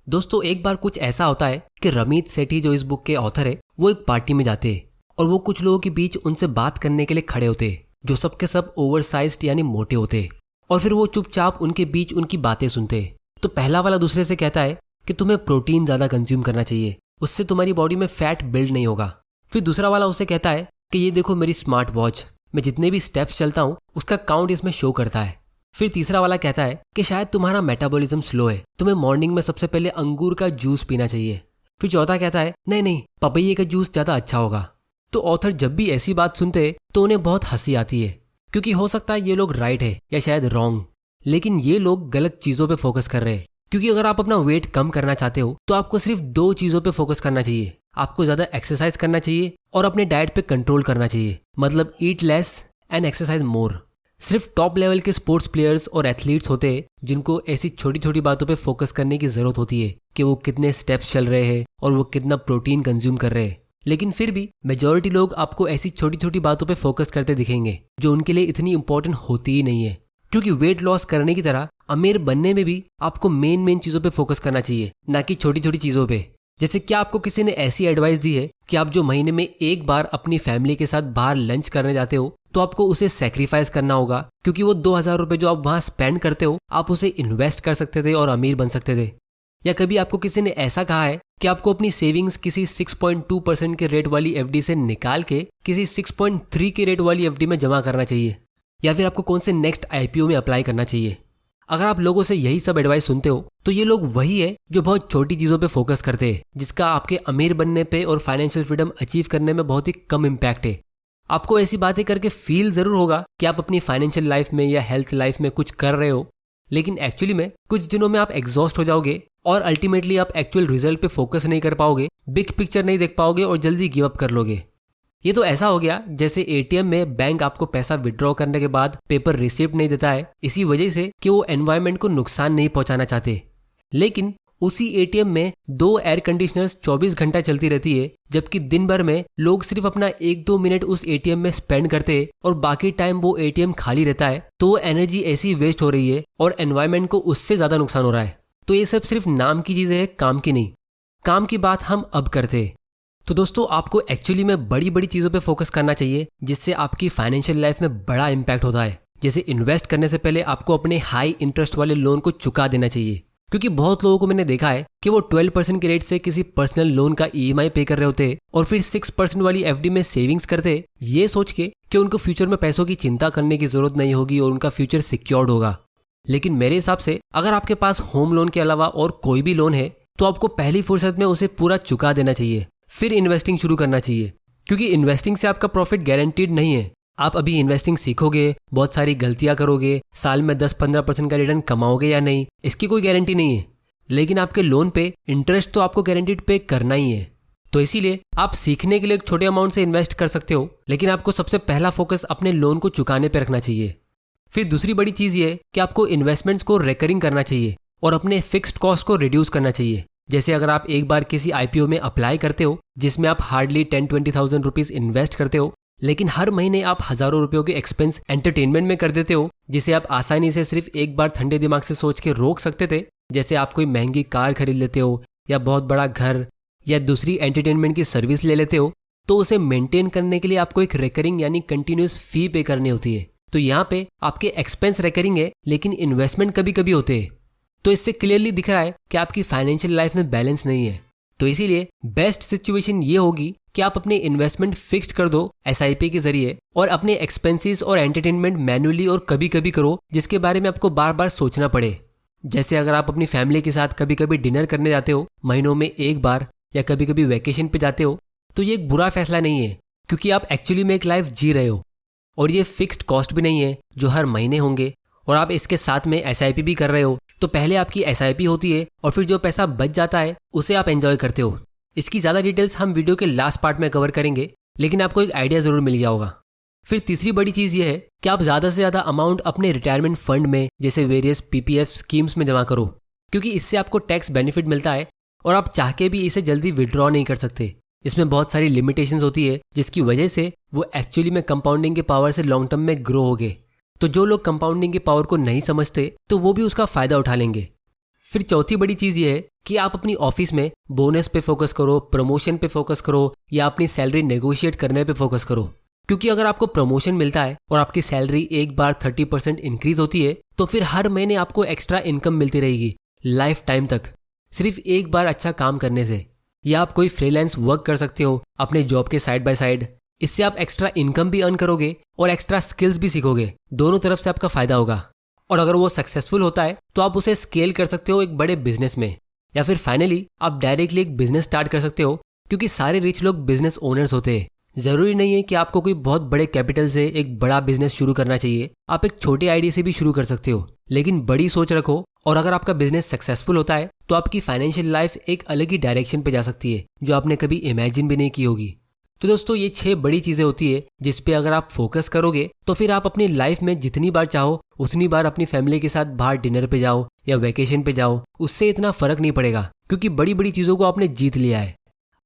दोस्तों एक बार कुछ ऐसा होता है कि रमीत सेठी जो इस बुक के ऑथर है वो एक पार्टी में जाते हैं और वो कुछ लोगों के बीच उनसे बात करने के लिए खड़े होते हैं जो सबके सब ओवरसाइज्ड यानी मोटे होते हैं। और फिर वो चुपचाप उनके बीच उनकी बातें सुनते हैं। तो पहला वाला दूसरे से कहता है कि तुम्हें प्रोटीन ज़्यादा कंज्यूम करना चाहिए, उससे तुम्हारी बॉडी में फैट बिल्ड नहीं होगा। फिर दूसरा वाला उसे कहता है कि ये देखो मेरी स्मार्ट वॉच, मैं जितने भी स्टेप्स चलता हूँ उसका काउंट इसमें शो करता है। फिर तीसरा वाला कहता है कि शायद तुम्हारा मेटाबॉलिज्म स्लो है, तुम्हें मॉर्निंग में सबसे पहले अंगूर का जूस पीना चाहिए। फिर चौथा कहता है नहीं नहीं, पपैये का जूस ज़्यादा अच्छा होगा। तो ऑथर जब भी ऐसी बात सुनते तो उन्हें बहुत हंसी आती है, क्योंकि हो सकता है ये लोग राइट है या शायद रॉन्ग, लेकिन ये लोग गलत चीज़ों पे फोकस कर रहे हैं। क्योंकि अगर आप अपना वेट कम करना चाहते हो तो आपको सिर्फ 2 चीज़ों पे फोकस करना चाहिए। आपको ज़्यादा एक्सरसाइज करना चाहिए और अपने डाइट पे कंट्रोल करना चाहिए, मतलब ईट लेस एंड एक्सरसाइज मोर। सिर्फ टॉप लेवल के स्पोर्ट्स प्लेयर्स और एथलीट्स होते हैं जिनको ऐसी छोटी छोटी बातों पे फोकस करने की जरूरत होती है कि वो कितने स्टेप्स चल रहे हैं और वो कितना प्रोटीन कंज्यूम कर रहे हैं। लेकिन फिर भी मेजॉरिटी लोग आपको ऐसी छोटी छोटी बातों पे फोकस करते दिखेंगे जो उनके लिए इतनी इंपॉर्टेंट होती ही नहीं है। क्योंकि वेट लॉस करने की तरह अमीर बनने में भी आपको मेन चीज़ों पे फोकस करना चाहिए, ना कि छोटी छोटी चीज़ों पे। जैसे क्या आपको किसी ने ऐसी एडवाइस दी है कि आप जो महीने में एक बार अपनी फैमिली के साथ बाहर लंच करने जाते हो तो आपको उसे सेक्रीफाइस करना होगा, क्योंकि वो 2000 रुपये जो आप वहाँ स्पेंड करते हो आप उसे इन्वेस्ट कर सकते थे और अमीर बन सकते थे। या कभी आपको किसी ने ऐसा कहा है कि आपको अपनी सेविंग्स किसी 6.2% के रेट वाली एफडी से निकाल के किसी 6.3 के रेट वाली एफडी में जमा करना चाहिए, या फिर आपको कौन से नेक्स्ट आईपीओ में अप्लाई करना चाहिए। अगर आप लोगों से यही सब एडवाइस सुनते हो तो ये लोग वही है जो बहुत छोटी चीज़ों पे फोकस करते हैं, जिसका आपके अमीर बनने पे और फाइनेंशियल फ्रीडम अचीव करने में बहुत ही कम इम्पैक्ट है। आपको ऐसी बातें करके फील ज़रूर होगा कि आप अपनी फाइनेंशियल लाइफ में या हेल्थ लाइफ में कुछ कर रहे हो, लेकिन एक्चुअली में कुछ दिनों में आप एग्जॉस्ट हो जाओगे और अल्टीमेटली आप एक्चुअल रिजल्ट पे फोकस नहीं कर पाओगे, बिग पिक्चर नहीं देख पाओगे और जल्दी गिव अप कर लोगे। ये तो ऐसा हो गया जैसे एटीएम में बैंक आपको पैसा विड्रॉ करने के बाद पेपर रिसिप्ट नहीं देता है, इसी वजह से कि वो एनवायरनमेंट को नुकसान नहीं पहुंचाना चाहते। लेकिन उसी एटीएम में 2 एयर कंडीशनर्स 24 घंटा चलती रहती है, जबकि दिन भर में लोग सिर्फ अपना 1-2 मिनट उस एटीएम में स्पेंड करते हैं और बाकी टाइम वो एटीएम खाली रहता है। तो वो एनर्जी ऐसी वेस्ट हो रही है और एनवायरनमेंट को उससे ज्यादा नुकसान हो रहा है। तो ये सब सिर्फ नाम की चीजें है, काम की नहीं। काम की बात हम अब करते हैं। तो दोस्तों आपको एक्चुअली में बड़ी बड़ी चीज़ों पे फोकस करना चाहिए जिससे आपकी फाइनेंशियल लाइफ में बड़ा इम्पैक्ट होता है। जैसे इन्वेस्ट करने से पहले आपको अपने हाई इंटरेस्ट वाले लोन को चुका देना चाहिए, क्योंकि बहुत लोगों को मैंने देखा है कि वो 12% के रेट से किसी पर्सनल लोन का ईएमआई पे कर रहे होते और फिर 6% वाली एफडी में सेविंग्स करते, ये सोच के कि उनको फ्यूचर में पैसों की चिंता करने की जरूरत नहीं होगी और उनका फ्यूचर सिक्योर्ड होगा। लेकिन मेरे हिसाब से अगर आपके पास होम लोन के अलावा और कोई भी लोन है तो आपको पहली फुर्सत में उसे पूरा चुका देना चाहिए, फिर इन्वेस्टिंग शुरू करना चाहिए। क्योंकि इन्वेस्टिंग से आपका प्रॉफिट गारंटीड नहीं है। आप अभी इन्वेस्टिंग सीखोगे, बहुत सारी गलतियां करोगे, साल में 10-15% का रिटर्न कमाओगे या नहीं, इसकी कोई गारंटी नहीं है। लेकिन आपके लोन पे इंटरेस्ट तो आपको गारंटीड पे करना ही है। तो इसीलिए आप सीखने के लिए एक छोटे अमाउंट से इन्वेस्ट कर सकते हो, लेकिन आपको सबसे पहला फोकस अपने लोन को चुकाने पर रखना चाहिए। फिर दूसरी बड़ी चीज़ ये है कि आपको इन्वेस्टमेंट्स को रिकरिंग करना चाहिए और अपने फिक्स्ड कॉस्ट को रिड्यूस करना चाहिए। जैसे अगर आप एक बार किसी आईपीओ में अप्लाई करते हो जिसमें आप हार्डली 10-20,000 रुपीज इन्वेस्ट करते हो, लेकिन हर महीने आप हजारों रुपयों के एक्सपेंस एंटरटेनमेंट में कर देते हो, जिसे आप आसानी से सिर्फ एक बार ठंडे दिमाग से सोच के रोक सकते थे। जैसे आप कोई महंगी कार खरीद लेते हो या बहुत बड़ा घर या दूसरी एंटरटेनमेंट की सर्विस ले लेते हो, तो उसे मेंटेन करने के लिए आपको एक रिकरिंग यानी कंटिन्यूस फी पे करनी होती है। तो यहाँ पे आपके एक्सपेंस रिकरिंग है लेकिन इन्वेस्टमेंट कभी कभी होते हैं। तो इससे क्लियरली दिख रहा है कि आपकी फाइनेंशियल लाइफ में बैलेंस नहीं है। तो इसीलिए बेस्ट सिचुएशन ये होगी कि आप अपने इन्वेस्टमेंट फिक्स्ड कर दो एसआईपी के जरिए और अपने एक्सपेंसेस और एंटरटेनमेंट मैन्युअली और कभी कभी करो, जिसके बारे में आपको बार बार सोचना पड़े। जैसे अगर आप अपनी फैमिली के साथ कभी कभी डिनर करने जाते हो महीनों में एक बार, या कभी कभी वैकेशन पे जाते हो, तो ये एक बुरा फैसला नहीं है, क्योंकि आप एक्चुअली में एक लाइफ जी रहे हो और ये फिक्स्ड कॉस्ट भी नहीं है जो हर महीने होंगे, और आप इसके साथ में एसआईपी भी कर रहे हो। तो पहले आपकी एसआईपी होती है और फिर जो पैसा बच जाता है उसे आप एंजॉय करते हो। इसकी ज़्यादा डिटेल्स हम वीडियो के लास्ट पार्ट में कवर करेंगे, लेकिन आपको एक आइडिया ज़रूर मिल गया होगा। फिर तीसरी बड़ी चीज़ ये है कि आप ज़्यादा से ज़्यादा अमाउंट अपने रिटायरमेंट फंड में जैसे वेरियस पीपीएफ स्कीम्स में जमा करो, क्योंकि इससे आपको टैक्स बेनिफिट मिलता है और आप चाह के भी इसे जल्दी विड्रॉ नहीं कर सकते। इसमें बहुत सारी लिमिटेशंस होती है जिसकी वजह से वो एक्चुअली में कंपाउंडिंग के पावर से लॉन्ग टर्म में ग्रो होगे। तो जो लोग कंपाउंडिंग के पावर को नहीं समझते तो वो भी उसका फायदा उठा लेंगे। फिर चौथी बड़ी चीज़ ये है कि आप अपनी ऑफिस में बोनस पे फोकस करो, प्रमोशन पे फोकस करो या अपनी सैलरी नेगोशिएट करने पे फोकस करो। क्योंकि अगर आपको प्रमोशन मिलता है और आपकी सैलरी एक बार 30% इंक्रीज होती है तो फिर हर महीने आपको एक्स्ट्रा इनकम मिलती रहेगी लाइफ टाइम तक, सिर्फ एक बार अच्छा काम करने से। या आप कोई फ्रीलांस वर्क कर सकते हो अपने जॉब के साइड बाय साइड। इससे आप एक्स्ट्रा इनकम भी अर्न करोगे और एक्स्ट्रा स्किल्स भी सीखोगे, दोनों तरफ से आपका फायदा होगा। और अगर वो सक्सेसफुल होता है तो आप उसे स्केल कर सकते हो एक बड़े बिजनेस में, या फिर फाइनली आप डायरेक्टली एक बिजनेस स्टार्ट कर सकते हो। क्योंकि सारे रिच लोग बिजनेस ओनर्स होते हैं। जरूरी नहीं है कि आपको कोई बहुत बड़े कैपिटल से एक बड़ा बिजनेस शुरू करना चाहिए, आप एक छोटे आइडिया से भी शुरू कर सकते हो, लेकिन बड़ी सोच रखो। और अगर आपका बिजनेस सक्सेसफुल होता है तो आपकी फाइनेंशियल लाइफ एक अलग ही डायरेक्शन पे जा सकती है जो आपने कभी इमेजिन भी नहीं की होगी। तो दोस्तों, ये 6 बड़ी चीजें होती है जिस पे अगर आप फोकस करोगे तो फिर आप अपनी लाइफ में जितनी बार चाहो उतनी बार अपनी फैमिली के साथ बाहर डिनर पे जाओ या वेकेशन पे जाओ, उससे इतना फर्क नहीं पड़ेगा क्योंकि बड़ी बड़ी चीजों को आपने जीत लिया है।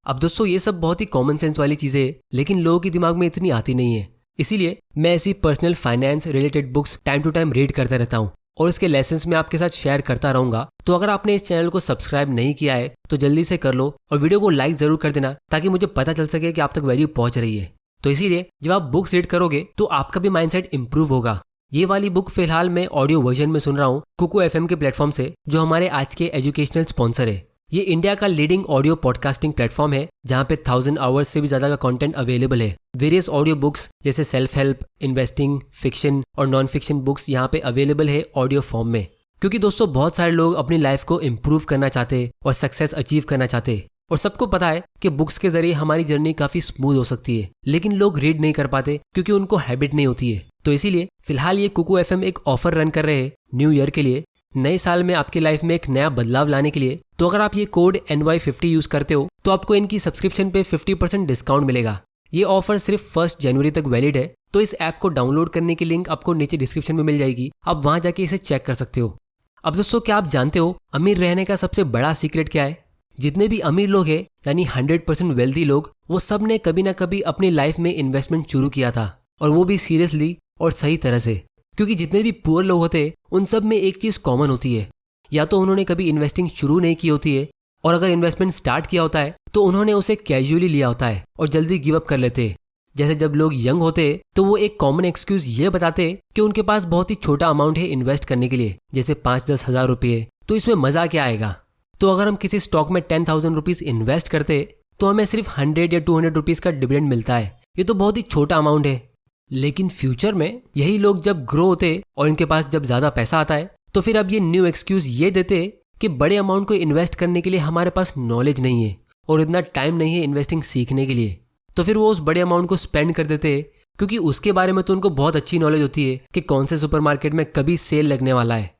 अब दोस्तों, ये सब बहुत ही कॉमन सेंस वाली चीजें हैं, लेकिन लोगों के दिमाग में इतनी आती नहीं है। इसीलिए मैं ऐसी personal finance related books time to time read करता रहता हूँ और इसके लेसन्स मैं आपके साथ शेयर करता रहूंगा। तो अगर आपने इस चैनल को सब्सक्राइब नहीं किया है तो जल्दी से कर लो और वीडियो को लाइक जरूर कर देना ताकि मुझे पता चल सके कि आप तक वैल्यू पहुंच रही है। तो इसीलिए जब आप बुक्स रीड करोगे तो आपका भी माइंडसेट इंप्रूव होगा। ये वाली बुक फिलहाल मैं ऑडियो वर्जन में सुन रहा हूँ कुकू एफएम के प्लेटफॉर्म से, जो हमारे आज के एजुकेशनल स्पॉन्सर है। ये इंडिया का लीडिंग ऑडियो पॉडकास्टिंग प्लेटफॉर्म है जहाँ पे 1000 आवर्स से भी ज्यादा का कंटेंट अवेलेबल है। वेरियस ऑडियो बुक्स जैसे सेल्फ हेल्प, इन्वेस्टिंग, फिक्शन और नॉन फिक्शन बुक्स यहाँ पे अवेलेबल है ऑडियो फॉर्म में। क्योंकि दोस्तों, बहुत सारे लोग अपनी लाइफ को इम्प्रूव करना चाहते और सक्सेस अचीव करना चाहते, और सबको पता है कि बुक्स के जरिए हमारी जर्नी काफी स्मूथ हो सकती है, लेकिन लोग रीड नहीं कर पाते क्योंकि उनको हैबिट नहीं होती है। तो इसीलिए फिलहाल ये कुकू एफएम एक ऑफर रन कर रहे हैं न्यू ईयर के लिए, नए साल में आपकी लाइफ में एक नया बदलाव लाने के लिए। तो अगर आप ये कोड NY50 यूज करते हो तो आपको इनकी सब्सक्रिप्शन पे 50% डिस्काउंट मिलेगा। ये ऑफर सिर्फ 1 जनवरी तक वैलिड है। तो इस ऐप को डाउनलोड करने की लिंक आपको नीचे डिस्क्रिप्शन में मिल जाएगी, आप वहां जाके इसे चेक कर सकते हो। अब दोस्तों, क्या आप जानते हो अमीर रहने का सबसे बड़ा सीक्रेट क्या है? जितने भी अमीर लोग हैं यानी 100% वेल्दी लोग, वो सब ने कभी ना कभी अपनी लाइफ में इन्वेस्टमेंट शुरू किया था, और वो भी सीरियसली और सही तरह से। क्योंकि जितने भी पुअर लोग होते हैं उन सब में एक चीज कॉमन होती है, या तो उन्होंने कभी इन्वेस्टिंग शुरू नहीं की होती है, और अगर इन्वेस्टमेंट स्टार्ट किया होता है तो उन्होंने उसे कैजुअली लिया होता है और जल्दी गिव अप कर लेते हैं। जैसे जब लोग यंग होते हैं तो वो एक कॉमन एक्सक्यूज ये बताते हैं कि उनके पास बहुत ही छोटा अमाउंट है इन्वेस्ट करने के लिए, जैसे 5-10 हज़ार रुपये, तो इसमें मजा क्या आएगा। तो अगर हम किसी स्टॉक में 10,000 रुपीज इन्वेस्ट करते तो हमें सिर्फ 100 या 200 रुपीज का डिविडेंड मिलता है। ये तो बहुत ही छोटा अमाउंट है। लेकिन फ्यूचर में यही लोग जब ग्रो होते और इनके पास जब ज्यादा पैसा आता है तो फिर अब ये न्यू एक्सक्यूज ये देते कि बड़े अमाउंट को इन्वेस्ट करने के लिए हमारे पास नॉलेज नहीं है और इतना टाइम नहीं है इन्वेस्टिंग सीखने के लिए। तो फिर वो उस बड़े अमाउंट को स्पेंड कर देते क्योंकि उसके बारे में तो उनको बहुत अच्छी नॉलेज होती है कि कौन से सुपरमार्केट में कभी सेल लगने वाला है।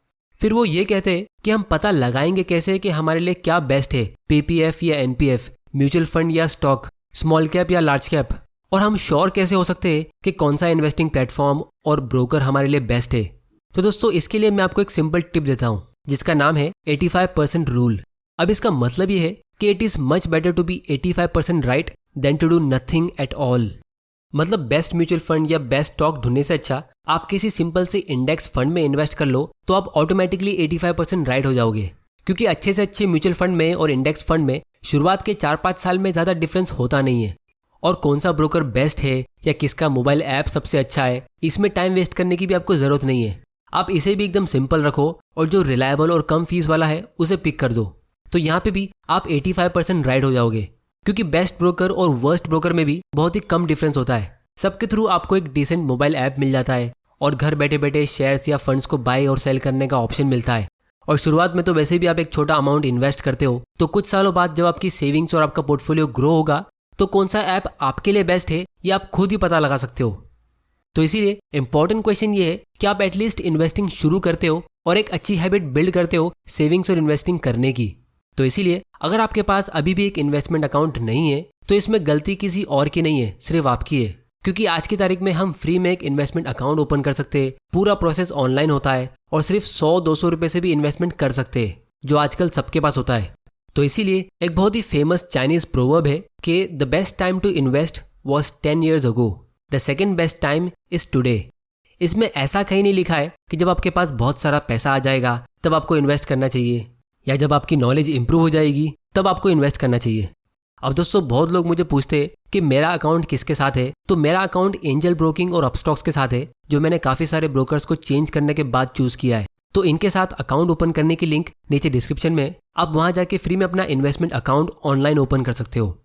फिर वो ये कहते कि हम पता लगाएंगे कैसे कि हमारे लिए क्या बेस्ट है, PPF या NPF, म्यूचुअल फंड या स्टॉक, स्मॉल कैप या लार्ज कैप, और हम श्योर कैसे हो सकते हैं कि कौन सा इन्वेस्टिंग प्लेटफॉर्म और ब्रोकर हमारे लिए बेस्ट है। तो दोस्तों, इसके लिए मैं आपको एक सिंपल टिप देता हूँ जिसका नाम है 85% रूल। अब इसका मतलब ये है कि it is much better to be 85% right than to do nothing at all. मतलब बेस्ट म्यूचुअल फंड या बेस्ट स्टॉक ढूंढने से अच्छा आप किसी सिंपल से इंडेक्स फंड में इन्वेस्ट कर लो तो आप ऑटोमेटिकली 85% राइट हो जाओगे। क्योंकि अच्छे से अच्छे म्यूचुअल फंड में और इंडेक्स फंड में शुरुआत के 4-5 साल में ज्यादा डिफरेंस होता नहीं है। और कौन सा ब्रोकर बेस्ट है या किसका मोबाइल ऐप सबसे अच्छा है, इसमें टाइम वेस्ट करने की भी आपको जरूरत नहीं है। आप इसे भी एकदम सिंपल रखो और जो रिलायबल और कम फीस वाला है उसे पिक कर दो। तो यहाँ पे भी आप 85% राइट हो जाओगे। क्योंकि बेस्ट ब्रोकर और वर्स्ट ब्रोकर में भी बहुत ही कम डिफरेंस होता है। सबके थ्रू आपको एक डिसेंट मोबाइल ऐप मिल जाता है और घर बैठे बैठे शेयर्स या फंड्स को बाय और सेल करने का ऑप्शन मिलता है। और शुरुआत में तो वैसे भी आप एक छोटा अमाउंट इन्वेस्ट करते हो, तो कुछ सालों बाद जब आपकी सेविंग्स और आपका पोर्टफोलियो ग्रो होगा तो कौन सा ऐप आपके लिए बेस्ट है ये आप खुद ही पता लगा सकते हो। तो इसीलिए इंपॉर्टेंट क्वेश्चन ये है कि आप एटलीस्ट इन्वेस्टिंग शुरू करते हो और एक अच्छी हैबिट बिल्ड करते हो सेविंग्स और इन्वेस्टिंग करने की। तो इसीलिए अगर आपके पास अभी भी एक इन्वेस्टमेंट अकाउंट नहीं है तो इसमें गलती किसी और की नहीं है, सिर्फ आपकी है। क्योंकि आज की तारीख में हम फ्री में एक इन्वेस्टमेंट अकाउंट ओपन कर सकते हैं, पूरा प्रोसेस ऑनलाइन होता है और सिर्फ 100-200 रुपए से भी इन्वेस्टमेंट कर सकते हैं, जो आजकल सबके पास होता है। तो इसीलिए एक बहुत ही फेमस चाइनीज प्रोवर्ब है कि the best time to invest was 10 years ago, the second best time is today. इसमें ऐसा कहीं नहीं लिखा है कि जब आपके पास बहुत सारा पैसा आ जाएगा तब आपको इन्वेस्ट करना चाहिए। या जब आपकी नॉलेज इंप्रूव हो जाएगी तब आपको इन्वेस्ट करना चाहिए। अब दोस्तों बहुत लोग मुझे पूछते हैं कि मेरा अकाउंट किसके साथ है, तो मेरा अकाउंट एंजल ब्रोकिंग और अपस्टॉक्स के साथ है, जो मैंने काफ़ी सारे ब्रोकर्स को चेंज करने के बाद चूज़ किया है। तो इनके साथ अकाउंट ओपन करने की लिंक नीचे डिस्क्रिप्शन में, आप वहाँ जाके फ्री में अपना इन्वेस्टमेंट अकाउंट ऑनलाइन ओपन कर सकते हो।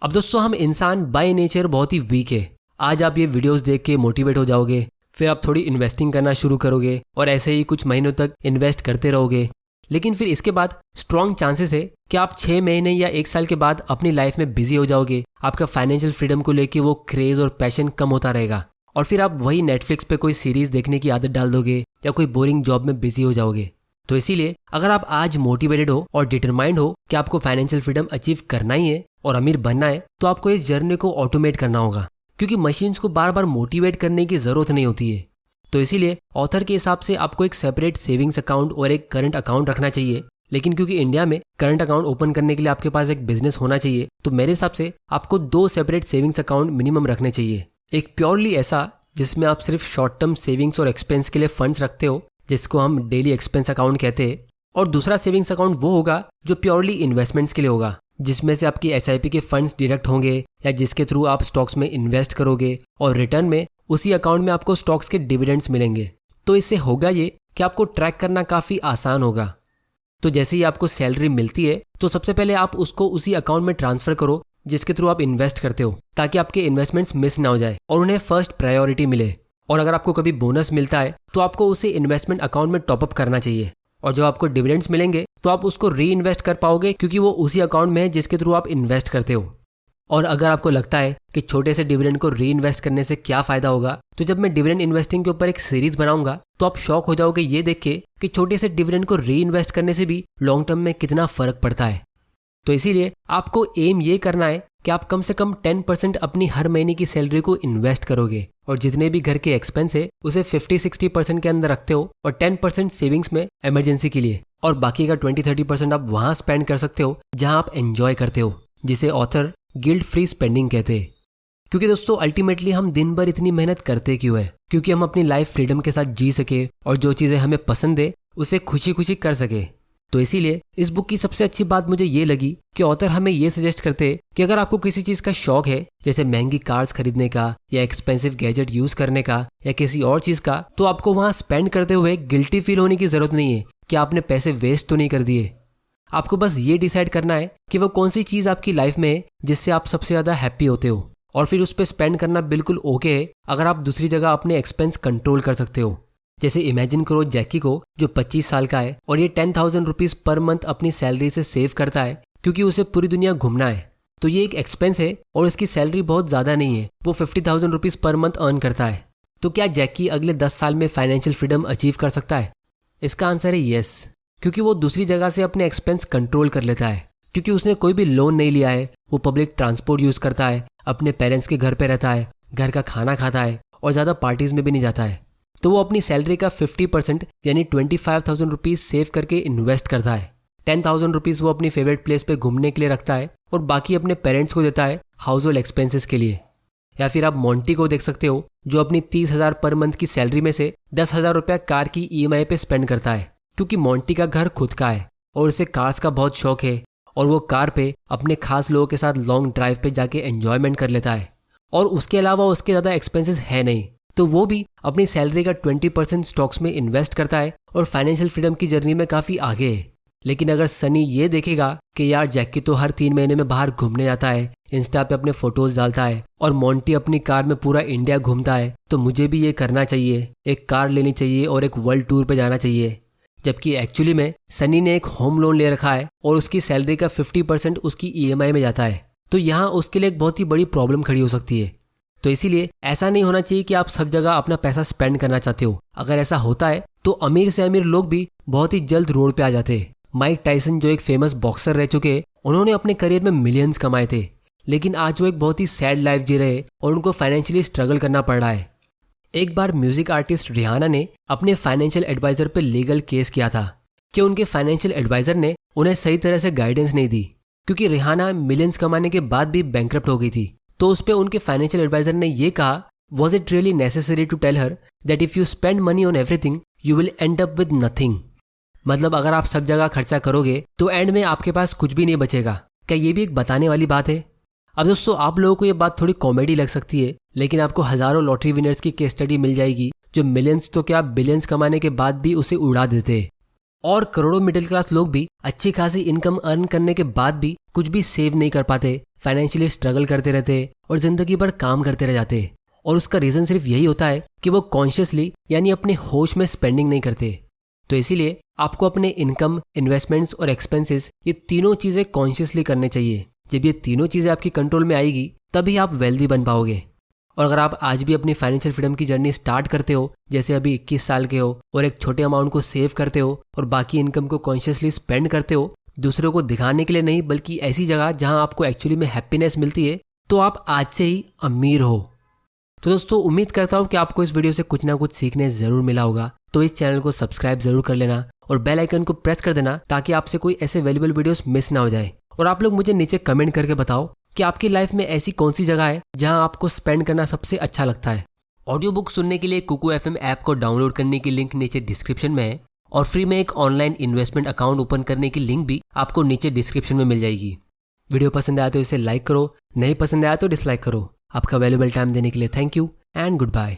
अब दोस्तों हम इंसान बाय नेचर बहुत ही वीक है। आज आप ये वीडियोस देख के मोटिवेट हो जाओगे, फिर आप थोड़ी इन्वेस्टिंग करना शुरू करोगे और ऐसे ही कुछ महीनों तक इन्वेस्ट करते रहोगे, लेकिन फिर इसके बाद स्ट्रॉन्ग चांसेस है कि आप 6 महीने या 1 साल के बाद अपनी लाइफ में बिजी हो जाओगे। आपका फाइनेंशियल फ्रीडम को लेके वो क्रेज और पैशन कम होता रहेगा और फिर आप वही नेटफ्लिक्स पे कोई सीरीज देखने की आदत डाल दोगे या कोई बोरिंग जॉब में बिजी हो जाओगे। तो इसीलिए अगर आप आज मोटिवेटेड हो और डिटरमाइंड हो कि आपको फाइनेंशियल फ्रीडम अचीव करना ही है और अमीर बनना है, तो आपको इस जर्नी को ऑटोमेट करना होगा, क्योंकि मशीन्स को बार बार मोटिवेट करने की जरूरत नहीं होती है। तो इसीलिए ऑथर के हिसाब से आपको एक सेपरेट सेविंग्स अकाउंट और एक करंट अकाउंट रखना चाहिए। लेकिन क्योंकि इंडिया में करंट अकाउंट ओपन करने के लिए आपके पास एक बिजनेस होना चाहिए, तो मेरे हिसाब से आपको 2 सेपरेट सेविंग्स अकाउंट मिनिमम रखने चाहिए। एक प्योरली ऐसा जिसमें आप सिर्फ शॉर्ट टर्म सेविंग्स और एक्सपेंस के लिए फंड्स रखते हो, जिसको हम डेली एक्सपेंस अकाउंट कहते हैं, और दूसरा सेविंग्स अकाउंट वो होगा जो प्योरली इन्वेस्टमेंट्स के लिए होगा, जिसमें से आपकी SIP के फंड्स डिडक्ट होंगे या जिसके थ्रू आप स्टॉक्स में इन्वेस्ट करोगे और रिटर्न में उसी अकाउंट में आपको स्टॉक्स के डिविडेंड्स मिलेंगे। तो इससे होगा ये कि आपको ट्रैक करना काफ़ी आसान होगा। तो जैसे ही आपको सैलरी मिलती है तो सबसे पहले आप उसको उसी अकाउंट में ट्रांसफर करो जिसके थ्रू आप इन्वेस्ट करते हो, ताकि आपके इन्वेस्टमेंट्स मिस ना हो जाए और उन्हें फर्स्ट प्रायोरिटी मिले। और अगर आपको कभी बोनस मिलता है तो आपको उसे इन्वेस्टमेंट अकाउंट में टॉपअप करना चाहिए, और जब आपको डिविडेंड्स मिलेंगे तो आप उसको री इन्वेस्ट कर पाओगे, क्योंकि वो उसी अकाउंट में है जिसके थ्रू आप इन्वेस्ट करते हो। और अगर आपको लगता है कि छोटे से डिविडेंड को री इन्वेस्ट करने से क्या फ़ायदा होगा, तो जब मैं डिविडेंड इन्वेस्टिंग के ऊपर एक सीरीज बनाऊंगा तो आप शॉक हो जाओगे ये देख के कि छोटे से डिविडेंड को री इन्वेस्ट करने से भी लॉन्ग टर्म में कितना फ़र्क पड़ता है। तो इसीलिए आपको एम ये करना है कि आप कम से कम 10% अपनी हर महीने की सैलरी को इन्वेस्ट करोगे, और जितने भी घर के एक्सपेंस है उसे 50-60% के अंदर रखते हो, और 10% सेविंग्स में इमरजेंसी के लिए, और बाकी का 20-30% आप वहाँ स्पेंड कर सकते हो जहाँ आप एंजॉय करते हो, जिसे ऑथर गिल्ट फ्री स्पेंडिंग कहते हैं। क्योंकि दोस्तों अल्टीमेटली हम दिन भर इतनी मेहनत करते क्यों है? क्योंकि हम अपनी लाइफ फ्रीडम के साथ जी सके और जो चीज़ें हमें पसंद है उसे खुशी खुशी कर सके। तो इसीलिए इस बुक की सबसे अच्छी बात मुझे ये लगी कि ऑथर हमें ये सजेस्ट करते कि अगर आपको किसी चीज़ का शौक है, जैसे महंगी कार्स खरीदने का या एक्सपेंसिव गैजेट यूज़ करने का या किसी और चीज़ का, तो आपको वहाँ स्पेंड करते हुए गिल्टी फील होने की ज़रूरत नहीं है कि आपने पैसे वेस्ट तो नहीं कर दिए। आपको बस ये डिसाइड करना है कि वो कौन सी चीज़ आपकी लाइफ में है जिससे आप सबसे ज़्यादा हैप्पी होते हो, और फिर उस पर स्पेंड करना बिल्कुल ओके है अगर आप दूसरी जगह अपने एक्सपेंस कंट्रोल कर सकते हो। जैसे इमेजिन करो जैकी को, जो 25 साल का है और ये 10,000 रुपीज़ पर मंथ अपनी सैलरी से सेव करता है क्योंकि उसे पूरी दुनिया घूमना है। तो ये एक एक्सपेंस है और इसकी सैलरी बहुत ज़्यादा नहीं है, वो 50,000 रुपीज़ पर मंथ अर्न करता है। तो क्या जैकी अगले 10 साल में फाइनेंशियल फ्रीडम अचीव कर सकता है? इसका आंसर है येस, क्योंकि वो दूसरी जगह से अपने एक्सपेंस कंट्रोल कर लेता है, क्योंकि उसने कोई भी लोन नहीं लिया है, वो पब्लिक ट्रांसपोर्ट यूज़ करता है, अपने पेरेंट्स के घर पे रहता है, घर का खाना खाता है और ज़्यादा पार्टीज़ में भी नहीं जाता है। तो वो अपनी सैलरी का 50% यानी 25,000 रुपीज़ सेव करके इन्वेस्ट करता है। 10,000 रुपीज़ वो अपनी फेवरेट प्लेस पे घूमने के लिए रखता है और बाकी अपने पेरेंट्स को देता है हाउस होल्ड एक्सपेंसेस के लिए। या फिर आप मोंटी को देख सकते हो, जो अपनी 30,000 पर मंथ की सैलरी में से 10,000 रुपया कार की EMI पे स्पेंड करता है, क्योंकि मोंटी का घर खुद का है और उसे कार्स का बहुत शौक है, और वो कार पे अपने खास लोगों के साथ लॉन्ग ड्राइव पे जाके एंजॉयमेंट कर लेता है, और उसके अलावा उसके ज़्यादा एक्सपेंसेस है नहीं। तो वो भी अपनी सैलरी का 20% स्टॉक्स में इन्वेस्ट करता है और फाइनेंशियल फ्रीडम की जर्नी में काफ़ी आगे है। लेकिन अगर सनी ये देखेगा कि यार जैकी तो हर 3 महीने में बाहर घूमने जाता है, इंस्टा पे अपने फोटोज डालता है, और मोंटी अपनी कार में पूरा इंडिया घूमता है, तो मुझे भी ये करना चाहिए, एक कार लेनी चाहिए और एक वर्ल्ड टूर पे जाना चाहिए। जबकि एक्चुअली में सनी ने एक होम लोन ले रखा है और उसकी सैलरी का 50% उसकी EMI में जाता है। तो यहाँ उसके लिए एक बहुत ही बड़ी प्रॉब्लम खड़ी हो सकती है। तो इसीलिए ऐसा नहीं होना चाहिए कि आप सब जगह अपना पैसा स्पेंड करना चाहते हो। अगर ऐसा होता है तो अमीर से अमीर लोग भी बहुत ही जल्द रोड पे आ जाते हैं। माइक टाइसन, जो एक फेमस बॉक्सर रह चुके, उन्होंने अपने करियर में मिलियंस कमाए थे, लेकिन आज वो एक बहुत ही सैड लाइफ जी रहे और उनको फाइनेंशियली स्ट्रगल करना पड़ रहा है। एक बार म्यूजिक आर्टिस्ट रिहाना ने अपने फाइनेंशियल एडवाइजर पे लीगल केस किया था कि उनके फाइनेंशियल एडवाइजर ने उन्हें सही तरह से गाइडेंस नहीं दी, क्योंकि रिहाना मिलियंस कमाने के बाद भी बैंकरप्ट हो गई थी। तो उस पे उनके फाइनेंशियल एडवाइजर ने ये कहा, was it really necessary to tell her that if you spend money on everything you will end up with nothing. मतलब अगर आप सब जगह खर्चा करोगे तो एंड में आपके पास कुछ भी नहीं बचेगा। क्या ये भी एक बताने वाली बात है? अब दोस्तों, आप लोगों को ये बात थोड़ी कॉमेडी लग सकती है, लेकिन आपको हजारों लॉटरी विनर्स की केस स्टडी मिल जाएगी जो मिलियंस तो क्या बिलियंस कमाने के बाद भी उसे उड़ा देते। और करोड़ों मिडिल क्लास लोग भी अच्छी खासी इनकम अर्न करने के बाद भी कुछ भी सेव नहीं कर पाते, फाइनेंशियली स्ट्रगल करते रहते और जिंदगी भर काम करते रह जाते। और उसका रीजन सिर्फ यही होता है कि वो कॉन्शियसली यानी अपने होश में स्पेंडिंग नहीं करते। तो इसीलिए आपको अपने इनकम, इन्वेस्टमेंट्स और एक्सपेंसेस ये तीनों चीजें कॉन्शियसली करने चाहिए। जब ये तीनों चीजें आपकी कंट्रोल में आएगी तभी आप वेल्दी बन पाओगे। और अगर आप आज भी अपनी फाइनेंशियल फ्रीडम की जर्नी स्टार्ट करते हो, जैसे अभी 21 साल के हो, और एक छोटे अमाउंट को सेव करते हो और बाकी इनकम को कॉन्शियसली स्पेंड करते हो, दूसरों को दिखाने के लिए नहीं बल्कि ऐसी जगह जहां आपको एक्चुअली में हैप्पीनेस मिलती है, तो आप आज से ही अमीर हो। तो दोस्तों, उम्मीद करता हूँ कि आपको इस वीडियो से कुछ ना कुछ सीखने जरूर मिला होगा। तो इस चैनल को सब्सक्राइब जरूर कर लेना और बेल आइकन को प्रेस कर देना ताकि आपसे कोई ऐसे वैल्यूएबल वीडियोस मिस ना हो जाए। और आप लोग मुझे नीचे कमेंट करके बताओ कि आपकी लाइफ में ऐसी कौन सी जगह है जहां आपको स्पेंड करना सबसे अच्छा लगता है। ऑडियो बुक सुनने के लिए कुकू FM ऐप को डाउनलोड करने की लिंक नीचे डिस्क्रिप्शन में है और फ्री में एक ऑनलाइन इन्वेस्टमेंट अकाउंट ओपन करने की लिंक भी आपको नीचे डिस्क्रिप्शन में मिल जाएगी। वीडियो पसंद आया तो इसे लाइक करो, नहीं पसंद आया तो डिसलाइक करो। आपका वैल्यूएबल टाइम देने के लिए thank you and good bye.